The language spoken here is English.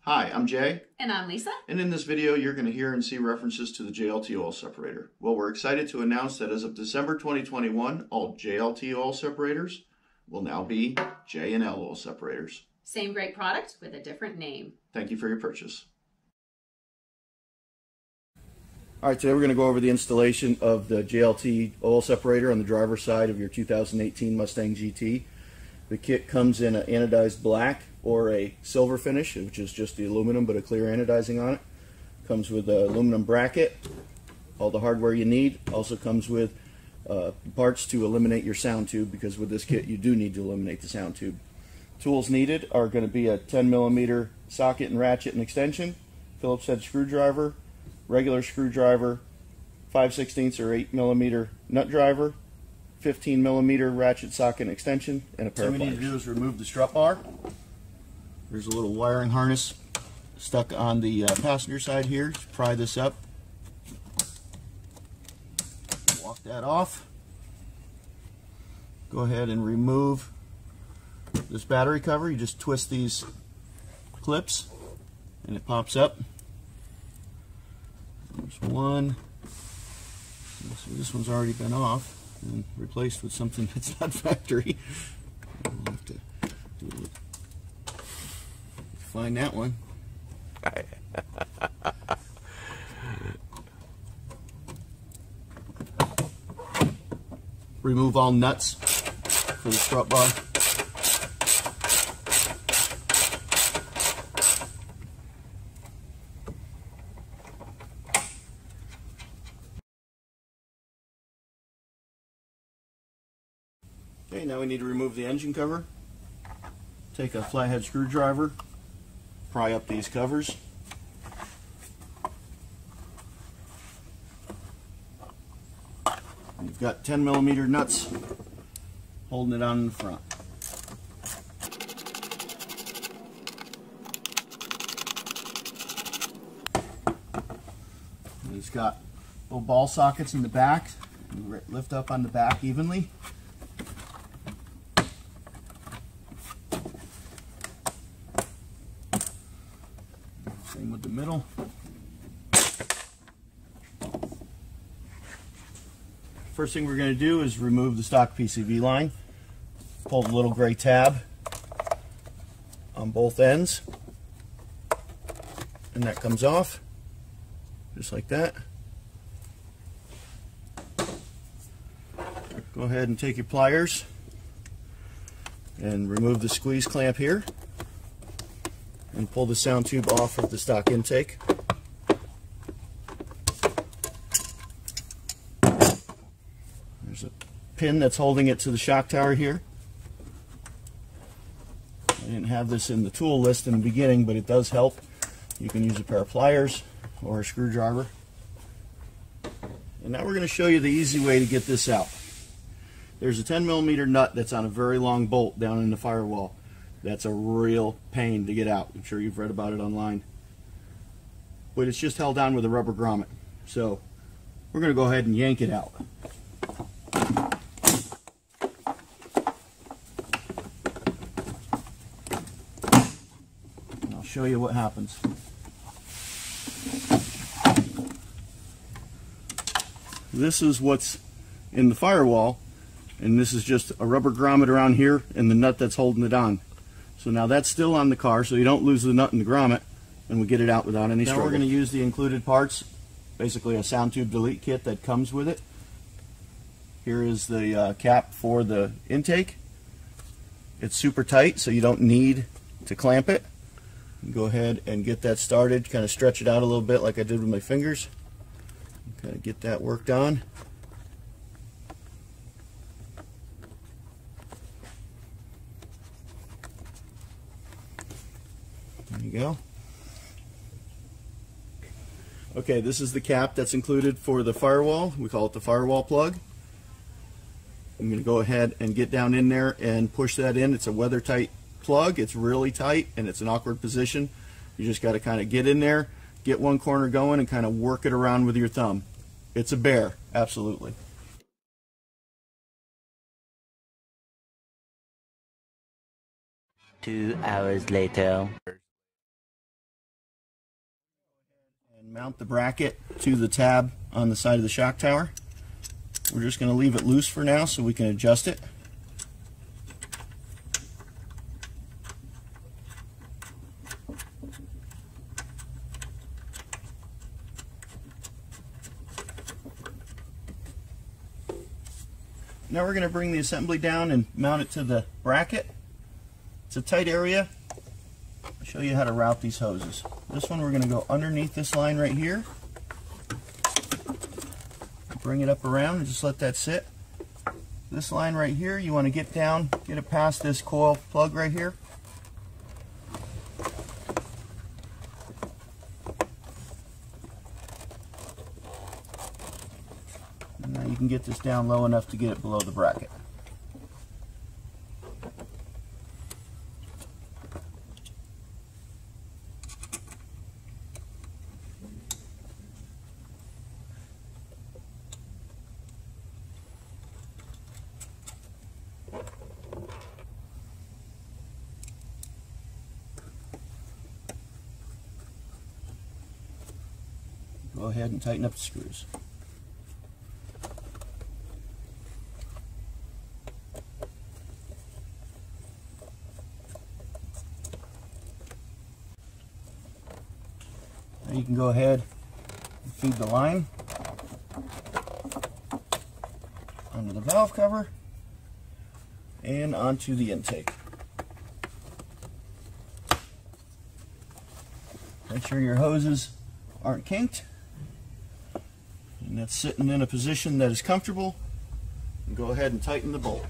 Hi, I'm Jay. And I'm Lisa. And in this video, you're going to hear and see references to the JLT oil separator. Well, we're excited to announce that as of December 2021, all JLT oil separators will now be J&L oil separators. Same great product with a different name. Thank you for your purchase. All right, today we're going to go over the installation of the JLT oil separator on the driver's side of your 2018 Mustang GT. The kit comes in an anodized black or a silver finish, which is just the aluminum but a clear anodizing on it. Comes with an aluminum bracket, all the hardware you need. Also comes with parts to eliminate your sound tube, because with this kit you do need to eliminate the sound tube. Tools needed are going to be a 10mm socket and ratchet and extension, Phillips head screwdriver, regular screwdriver, 5/16 or 8mm nut driver, 15mm ratchet socket and extension, and a pair of pliers. What we need to do is remove the strut bar. There's a little wiring harness stuck on the passenger side here. Just pry this up. Walk that off. Go ahead and remove this battery cover. You just twist these clips and it pops up. There's one. So this one's already been off and replaced with something that's not factory. We'll have to find that one. Remove all nuts for the strut bar. Okay, now we need to remove the engine cover. Take a flathead screwdriver, pry up these covers. You've got 10mm nuts holding it on in the front. And it's got little ball sockets in the back. You lift up on the back evenly. Same with the middle. First thing we're going to do is remove the stock PCV line. Pull the little gray tab on both ends, and that comes off just like that. Go ahead and take your pliers and remove the squeeze clamp here and pull the sound tube off of the stock intake. There's a pin that's holding it to the shock tower here. I didn't have this in the tool list in the beginning, but it does help. You can use a pair of pliers or a screwdriver. And now we're going to show you the easy way to get this out. There's a 10mm nut that's on a very long bolt down in the firewall. That's a real pain to get out. I'm sure you've read about it online. But it's just held down with a rubber grommet. So we're going to go ahead and yank it out. And I'll show you what happens. This is what's in the firewall, and this is just a rubber grommet around here and the nut that's holding it on. So now that's still on the car, so you don't lose the nut and the grommet, and we get it out without any struggle. Now we're going to use the included parts, basically a sound tube delete kit that comes with it. Here is the cap for the intake. It's super tight, so you don't need to clamp it. Go ahead and get that started, kind of stretch it out a little bit like I did with my fingers. Kind of get that worked on. There you go. Okay, this is the cap that's included for the firewall. We call it the firewall plug. I'm going to go ahead and get down in there and push that in. It's a weather tight plug. It's really tight and it's an awkward position. You just got to kind of get in there, get one corner going, and kind of work it around with your thumb. It's a bear, absolutely. 2 hours later. Mount the bracket to the tab on the side of the shock tower. We're just going to leave it loose for now so we can adjust it. Now we're going to bring the assembly down and mount it to the bracket. It's a tight area. I'll show you how to route these hoses. This one we're going to go underneath this line right here. Bring it up around and just let that sit. This line right here, you want to get down, get it past this coil plug right here. And now you can get this down low enough to get it below the bracket. Go ahead and tighten up the screws. Now you can go ahead and feed the line under the valve cover and onto the intake. Make sure your hoses aren't kinked. And that's sitting in a position that is comfortable. And go ahead and tighten the bolt.